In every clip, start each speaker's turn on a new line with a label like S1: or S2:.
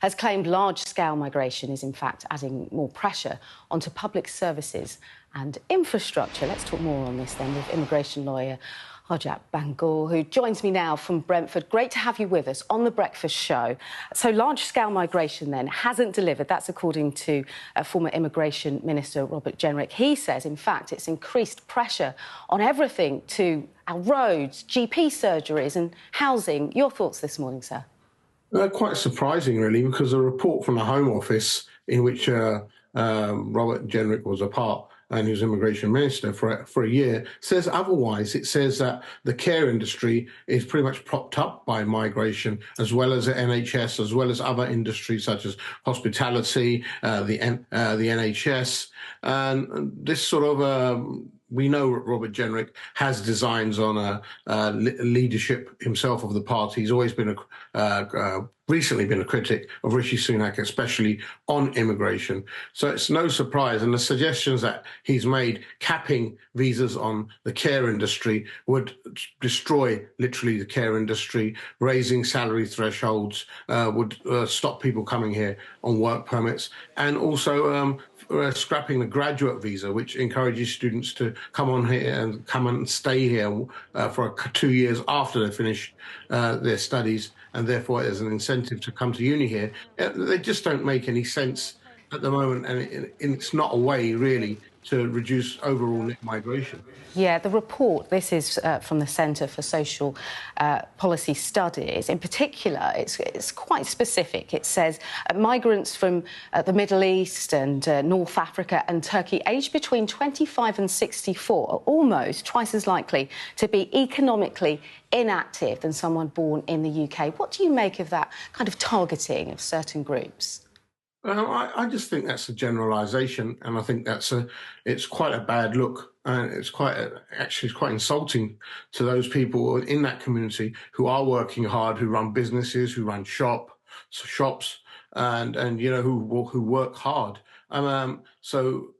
S1: has claimed large-scale migration is in fact adding more pressure onto public services and infrastructure. Let's talk more on this then with immigration lawyer Harjap Bhangal, who joins me now from Brentford. Great to have you with us on The Breakfast Show. So large-scale migration then hasn't delivered. That's according to former Immigration Minister Robert Jenrick. He says, in fact, it's increased pressure on everything to our roads, GP surgeries and housing. Your thoughts this morning, sir?
S2: Quite surprising, really, because a report from the Home Office in which Robert Jenrick was a part and he was immigration minister for a year, says otherwise. It says that the care industry is pretty much propped up by migration, as well as the NHS, as well as other industries such as hospitality, the NHS. And this sort of we know Robert Jenrick has designs on leadership himself of the party. He's always been recently been a critic of Rishi Sunak, especially on immigration. So it's no surprise. And the suggestions that he's made, capping visas on the care industry, would destroy literally the care industry. Raising salary thresholds would stop people coming here on work permits, and also scrapping the graduate visa, which encourages students to come on here and come and stay here for 2 years after they finish their studies, and therefore there's an incentive to come to uni here. They just don't make any sense at the moment, and it's not a way really to reduce overall net migration.
S1: Yeah, the report, this is from the Centre for Social Policy Studies. In particular, it's quite specific. It says migrants from the Middle East and North Africa and Turkey aged between 25 and 64 are almost twice as likely to be economically inactive than someone born in the UK. What do you make of that kind of targeting of certain groups?
S2: I just think that's a generalisation, and I think it's quite a bad look, and it's actually quite insulting to those people in that community who are working hard, who run businesses, who run shops, and you know who work hard. So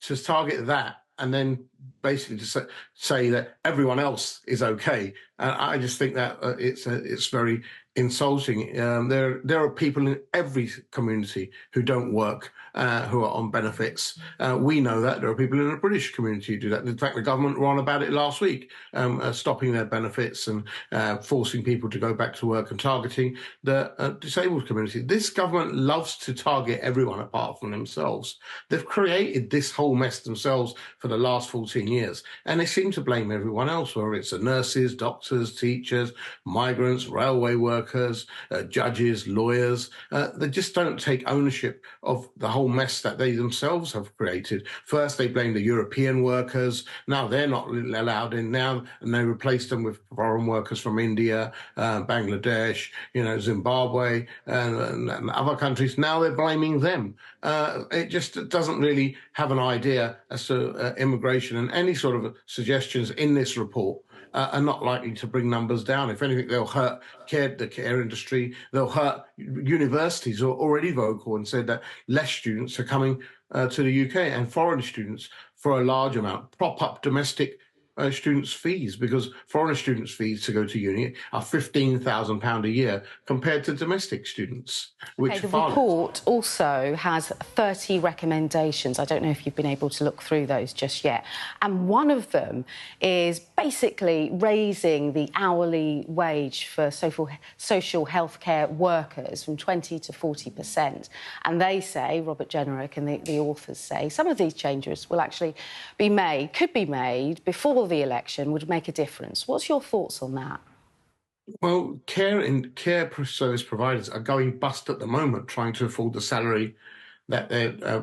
S2: to target that and then basically to say that everyone else is okay, and I just think that it's very insulting. There are people in every community who don't work, who are on benefits. We know that. There are people in the British community who do that. In fact, the government were on about it last week, stopping their benefits and forcing people to go back to work and targeting the disabled community. This government loves to target everyone apart from themselves. They've created this whole mess themselves for the last 14 years, and they seem to blame everyone else, whether it's the nurses, doctors, teachers, migrants, railway workers, judges, lawyers. They just don't take ownership of the whole mess that they themselves have created. First, they blame the European workers. Now they're not allowed in now, and they replaced them with foreign workers from India, Bangladesh, Zimbabwe, and other countries. Now they're blaming them. It just doesn't really have an idea as to immigration, and any sort of suggestions in this report are not likely to bring numbers down. If anything, they'll hurt the care industry. They'll hurt universities who are already vocal and said that less students are coming to the UK, and foreign students for a large amount prop up domestic students' fees, because foreign students' fees to go to uni are £15,000 a year compared to domestic students. Which
S1: the report also has 30 recommendations. I don't know if you've been able to look through those just yet. And one of them is basically raising the hourly wage for social healthcare workers from 20 to 40%. And they say, Robert Jenrick and the authors say, some of these changes will actually could be made before the election, would make a difference. What's your thoughts on that?
S2: Well, care service providers are going bust at the moment, trying to afford the salary that they're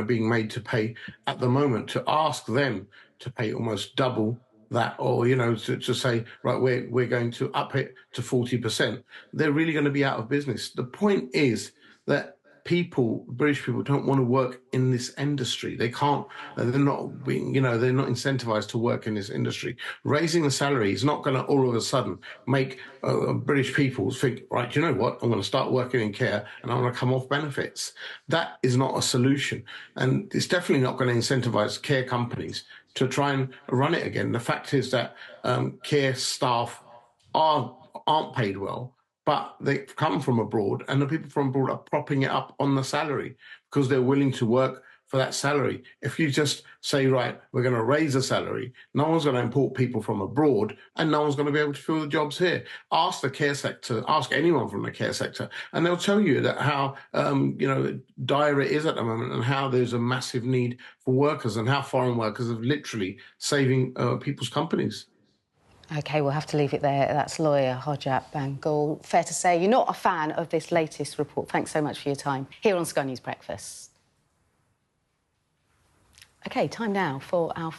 S2: being made to pay at the moment. To ask them to pay almost double that, or to say, right, we're going to up it to 40%, they're really going to be out of business. The point is that British people don't want to work in this industry. They can't, they're not incentivized to work in this industry. Raising the salary is not going to all of a sudden make British people think, right, you know what, I'm going to start working in care and I'm going to come off benefits. That is not a solution. And it's definitely not going to incentivize care companies to try and run it again. The fact is that care staff aren't paid well. but they've come from abroad, and the people from abroad are propping it up on the salary because they're willing to work for that salary. If you just say, right, we're going to raise the salary, no one's going to import people from abroad, and no one's going to be able to fill the jobs here. Ask the care sector, ask anyone from the care sector, and they'll tell you that how dire it is at the moment, and how there's a massive need for workers, and how foreign workers are literally saving people's companies.
S1: OK, we'll have to leave it there. That's lawyer Harjap Bhangal. Fair to say you're not a fan of this latest report. Thanks so much for your time here on Sky News Breakfast. OK, time now for our